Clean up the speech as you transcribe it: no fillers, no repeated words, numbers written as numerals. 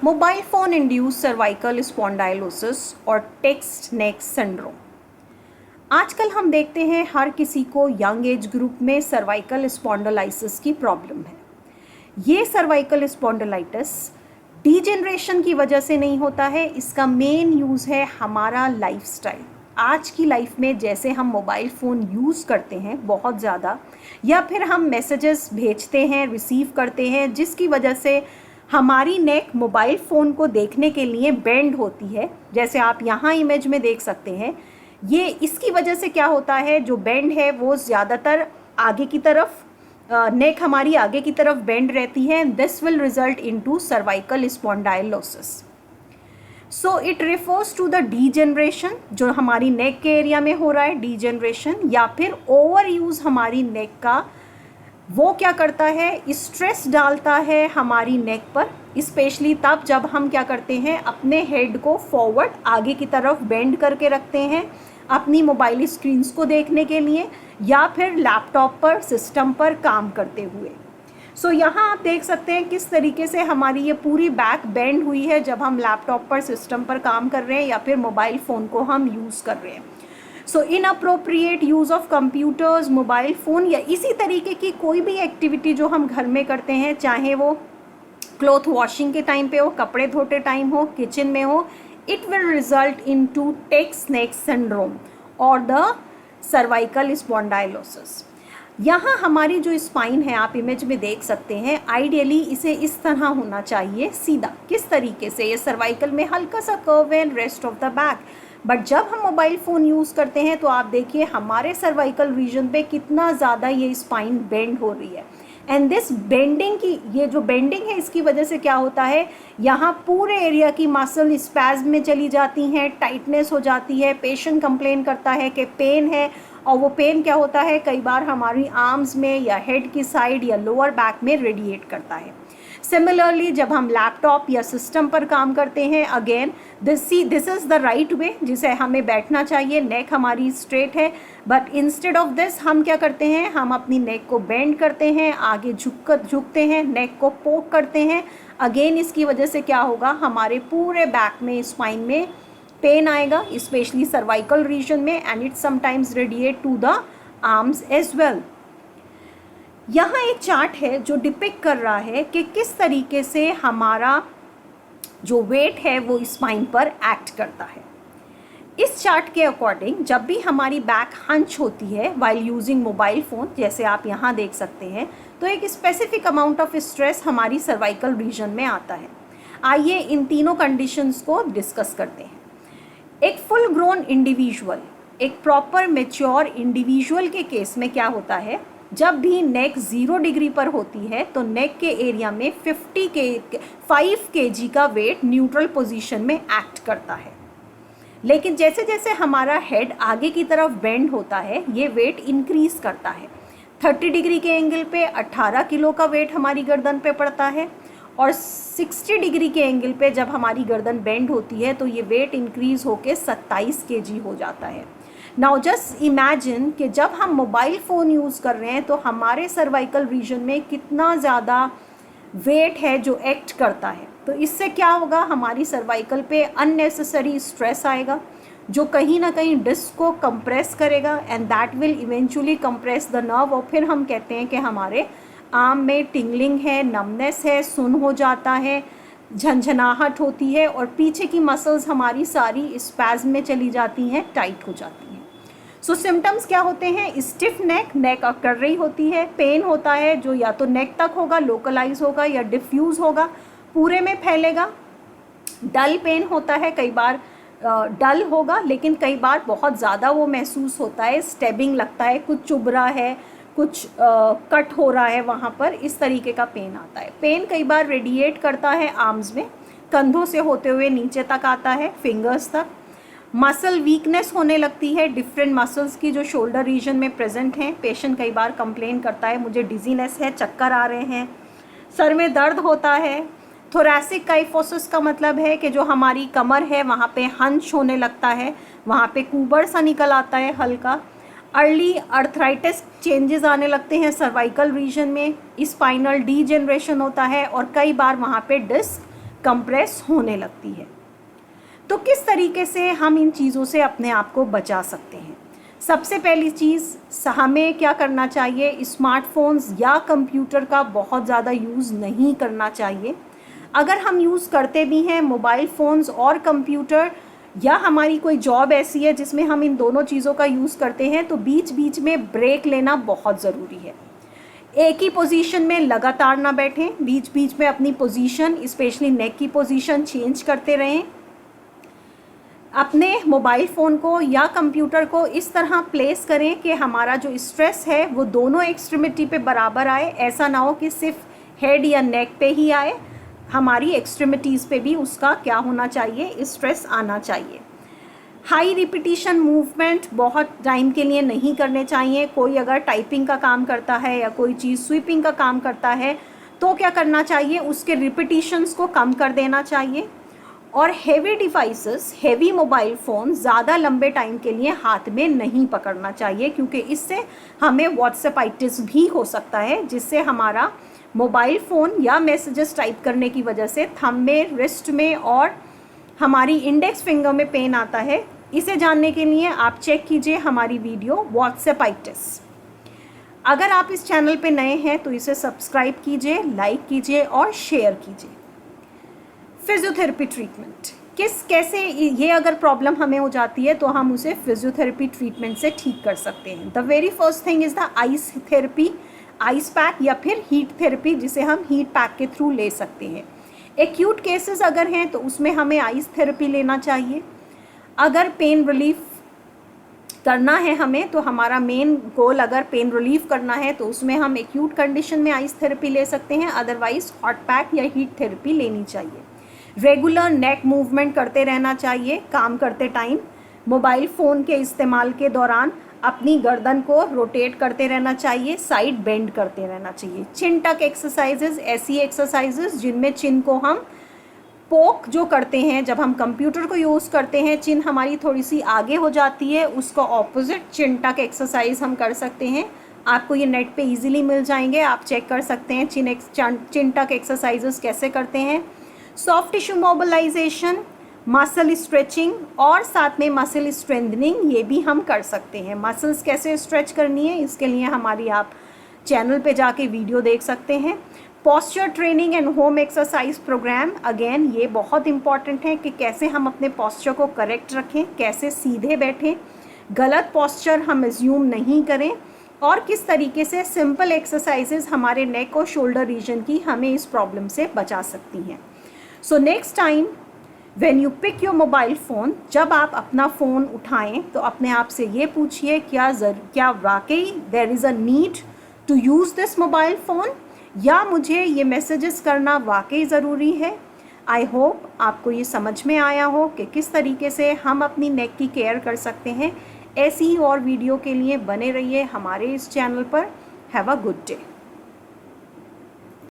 Mobile phone induce cervical spondylosis और text neck syndrome. आजकल हम देखते हैं हर किसी को यंग एज ग्रुप में सर्वाइकल स्पॉन्डिलाइटिस की प्रॉब्लम है। ये सर्वाइकल स्पॉन्डिलाइटिस डीजेनरेशन की वजह से नहीं होता है, इसका मेन यूज़ है हमारा लाइफस्टाइल। आज की लाइफ में जैसे हम मोबाइल फ़ोन यूज़ करते हैं बहुत ज़्यादा, या फिर हम मैसेजेस भेजते हैं, रिसीव करते हैं, जिसकी वजह से हमारी नेक मोबाइल फ़ोन को देखने के लिए बेंड होती है। जैसे आप यहाँ इमेज में देख सकते हैं, ये इसकी वजह से क्या होता है, जो बेंड है वो ज़्यादातर आगे की तरफ, नेक हमारी आगे की तरफ बेंड रहती है। This will result into cervical spondylosis. So it refers to the degeneration, जो हमारी नेक के एरिया में हो रहा है डीजेनरेशन, या फिर ओवर यूज़ हमारी नेक का। वो क्या करता है, स्ट्रेस डालता है हमारी नेक पर, स्पेशली तब जब हम क्या करते हैं, अपने हेड को फॉरवर्ड आगे की तरफ बेंड करके रखते हैं अपनी मोबाइल स्क्रीन्स को देखने के लिए, या फिर लैपटॉप पर, सिस्टम पर काम करते हुए। सो यहाँ आप देख सकते हैं किस तरीके से हमारी ये पूरी बैक बेंड हुई है जब हम लैपटॉप पर, सिस्टम पर काम कर रहे हैं या फिर मोबाइल फ़ोन को हम यूज़ कर रहे हैं। So inappropriate use of computers, mobile phone या इसी तरीके की कोई भी एक्टिविटी जो हम घर में करते हैं, चाहे वो क्लॉथ वॉशिंग के टाइम पे हो, कपड़े धोते टाइम हो, किचन में हो, it will result in to text neck syndrome और द सर्वाइकल स्पॉन्डाइलोसिस। यहाँ हमारी जो स्पाइन है, आप इमेज में देख सकते हैं, आइडियली इसे इस तरह होना चाहिए, सीधा। किस तरीके से, ये सर्वाइकल में हल्का सा कर्व है, rest of the back. But जब हम मोबाइल फ़ोन यूज़ करते हैं तो आप देखिए हमारे सर्वाइकल रीजन पे कितना ज़्यादा ये स्पाइन बेंड हो रही है। एंड दिस बेंडिंग की, ये जो बेंडिंग है, इसकी वजह से क्या होता है, यहाँ पूरे एरिया की मसल स्पैज़म में चली जाती हैं, टाइटनेस हो जाती है। पेशेंट कंप्लेन करता है कि पेन है, और वो पेन क्या होता है, कई बार हमारी आर्म्स में या हेड की साइड या लोअर बैक में रेडिएट करता है। सिमिलरली जब हम लैपटॉप या सिस्टम पर काम करते हैं, again this is the right way जिसे हमें बैठना चाहिए। नेक हमारी स्ट्रेट है, बट इंस्टेड ऑफ दिस हम क्या करते हैं, हम अपनी नेक को बेंड करते हैं, आगे झुकते हैं, नेक को पोक करते हैं। अगेन इसकी वजह से क्या होगा, हमारे पूरे बैक में, स्पाइन में पेन आएगा, स्पेशली सर्वाइकल रीजन में, and it sometimes radiate to the arms as well. यहाँ एक चार्ट है जो डिपिक्ट कर रहा है कि किस तरीके से हमारा जो वेट है वो स्पाइन पर एक्ट करता है। इस चार्ट के अकॉर्डिंग जब भी हमारी बैक हंच होती है वाइल यूजिंग मोबाइल फ़ोन, जैसे आप यहाँ देख सकते हैं, तो एक स्पेसिफिक अमाउंट ऑफ स्ट्रेस हमारी सर्वाइकल रीजन में आता है। आइए इन तीनों कंडीशंस को डिस्कस करते हैं। एक फुल ग्रोन इंडिविजुअल, एक प्रॉपर मेच्योर इंडिविजुअल के केस में क्या होता है, जब भी नेक 0 डिग्री पर होती है तो नेक के एरिया में 5 kg का वेट न्यूट्रल पोजीशन में एक्ट करता है। लेकिन जैसे जैसे हमारा हेड आगे की तरफ बेंड होता है, ये वेट इंक्रीज करता है। 30 डिग्री के एंगल पे 18 किलो का वेट हमारी गर्दन पे पड़ता है, और 60 डिग्री के एंगल पे जब हमारी गर्दन बेंड होती है तो ये वेट इंक्रीज होके 27 kg हो जाता है। नाउ जस्ट इमेजिन कि जब हम मोबाइल फ़ोन यूज़ कर रहे हैं तो हमारे सर्वाइकल रीजन में कितना ज़्यादा वेट है जो एक्ट करता है। तो इससे क्या होगा, हमारी सर्वाइकल पे अननेसेसरी स्ट्रेस आएगा जो कहीं ना कहीं डिस्क को कंप्रेस करेगा, and that will eventually compress the nerve. और फिर हम कहते हैं कि हमारे आर्म में टिंगलिंग है, नमनेस है, सुन हो जाता है, झंझनाहट होती है, और पीछे की मसल्स हमारी सारी स्पैज़म में चली जाती हैं, टाइट हो जाती हैं। सो सिम्टम्स क्या होते हैं, स्टिफ नेक, नेक अकर रही होती है, पेन होता है जो या तो नेक तक होगा, लोकलाइज होगा, या डिफ्यूज़ होगा, पूरे में फैलेगा। डल पेन होता है, कई बार डल होगा, लेकिन कई बार बहुत ज़्यादा वो महसूस होता है, स्टेबिंग लगता है, कुछ चुभ रहा है, कुछ कट हो रहा है वहाँ पर, इस तरीके का पेन आता है। पेन कई बार रेडिएट करता है आर्म्स में, कंधों से होते हुए नीचे तक आता है, फिंगर्स तक। मसल वीकनेस होने लगती है, डिफरेंट मसल्स की जो शोल्डर रीजन में प्रेजेंट हैं। पेशेंट कई बार कंप्लेन करता है, मुझे डिजीनेस है, चक्कर आ रहे हैं, सर में दर्द होता है। थोरैसिक काइफोसिस का मतलब है कि जो हमारी कमर है वहाँ पे हंच होने लगता है, वहाँ पे कुबर सा निकल आता है हल्का। अर्ली अर्थराइटिस चेंजेस आने लगते हैं सर्वाइकल रीजन में, स्पाइनल डीजेनरेशन होता है, और कई बार वहाँ पे डिस्क कंप्रेस होने लगती है। तो किस तरीके से हम इन चीज़ों से अपने आप को बचा सकते हैं? सबसे पहली चीज़, हमें क्या करना चाहिए, स्मार्टफोन्स या कंप्यूटर का बहुत ज़्यादा यूज़ नहीं करना चाहिए। अगर हम यूज़ करते भी हैं मोबाइल फ़ोन्स और कंप्यूटर, या हमारी कोई जॉब ऐसी है जिसमें हम इन दोनों चीज़ों का यूज़ करते हैं, तो बीच बीच में ब्रेक लेना बहुत ज़रूरी है। एक ही पोजीशन में लगातार ना बैठें, बीच बीच में अपनी पोजीशन, स्पेशली नेक की पोजीशन चेंज करते रहें। अपने मोबाइल फ़ोन को या कंप्यूटर को इस तरह प्लेस करें कि हमारा जो स्ट्रेस है वो दोनों एक्सट्रीमिटी पे बराबर आए। ऐसा ना हो कि सिर्फ हेड या नेक पे ही आए, हमारी एक्सट्रीमिटीज़ पे भी उसका क्या होना चाहिए, स्ट्रेस आना चाहिए। हाई रिपीटिशन मूवमेंट बहुत टाइम के लिए नहीं करने चाहिए। कोई अगर टाइपिंग का काम करता है या कोई चीज़ स्वीपिंग का काम करता है तो क्या करना चाहिए, उसके रिपीटिशंस को कम कर देना चाहिए। और heavy devices, heavy mobile phone ज़्यादा लंबे टाइम के लिए हाथ में नहीं पकड़ना चाहिए, क्योंकि इससे हमें व्हाट्सएपाइटिस भी हो सकता है, जिससे हमारा मोबाइल फ़ोन या मैसेजेस टाइप करने की वजह से थंब में, रिस्ट में और हमारी इंडेक्स फिंगर में पेन आता है। इसे जानने के लिए आप चेक कीजिए हमारी वीडियो व्हाट्सएपाइटिस। अगर आप इस चैनल पे नए हैं तो इसे सब्सक्राइब कीजिए, लाइक कीजिए और शेयर कीजिए। फिजियोथेरेपी ट्रीटमेंट कैसे, ये अगर प्रॉब्लम हमें हो जाती है तो हम उसे फिजियोथेरेपी ट्रीटमेंट से ठीक कर सकते हैं। The very first thing is the ice therapy, ice pack या फिर हीट थेरेपी, जिसे हम हीट पैक के थ्रू ले सकते हैं। एक्यूट केसेस अगर हैं तो उसमें हमें आइस थेरेपी लेना चाहिए। अगर पेन रिलीफ करना है हमें, तो हमारा मेन गोल अगर पेन रिलीफ करना है तो उसमें हम एक्यूट कंडीशन में आइस थेरेपी ले सकते हैं, अदरवाइज हॉट पैक या हीट थेरेपी लेनी चाहिए। रेगुलर नेक मूवमेंट करते रहना चाहिए काम करते टाइम। मोबाइल फ़ोन के इस्तेमाल के दौरान अपनी गर्दन को रोटेट करते रहना चाहिए, साइड बेंड करते रहना चाहिए। चिन टक एक्सरसाइजेज, ऐसी एक्सरसाइजेज जिनमें चिन को हम पोक जो करते हैं, जब हम कंप्यूटर को यूज़ करते हैं चिन हमारी थोड़ी सी आगे हो जाती है, उसको ऑपोजिट चिन टक एक्सरसाइज हम कर सकते हैं। आपको ये नेट पे इजीली मिल जाएंगे, आप चेक कर सकते हैं चिन टक एक्सरसाइजेस कैसे करते हैं। Soft tissue mobilization, muscle stretching और साथ में मसल स्ट्रेंथनिंग, ये भी हम कर सकते हैं। मसल्स कैसे स्ट्रेच करनी है इसके लिए हमारी आप चैनल पे जाके वीडियो देख सकते हैं। Posture training and home exercise program, again ये बहुत इंपॉर्टेंट है कि कैसे हम अपने पोस्चर को करेक्ट रखें, कैसे सीधे बैठें, गलत पोस्चर हम एज्यूम नहीं करें, और किस तरीके से सिंपल एक्सरसाइजेज हमारे नेक और शोल्डर रीजन की हमें इस प्रॉब्लम से बचा सकती हैं। So next time when you pick your mobile phone, जब आप अपना फ़ोन उठाएं तो अपने आप से ये पूछिए क्या वाकई there is a need to use this mobile phone, या मुझे ये मैसेजेस करना वाकई ज़रूरी है। आई होप आपको ये समझ में आया हो कि किस तरीके से हम अपनी नेक की केयर कर सकते हैं। ऐसी ही और वीडियो के लिए बने रहिए हमारे इस चैनल पर। Have a good day.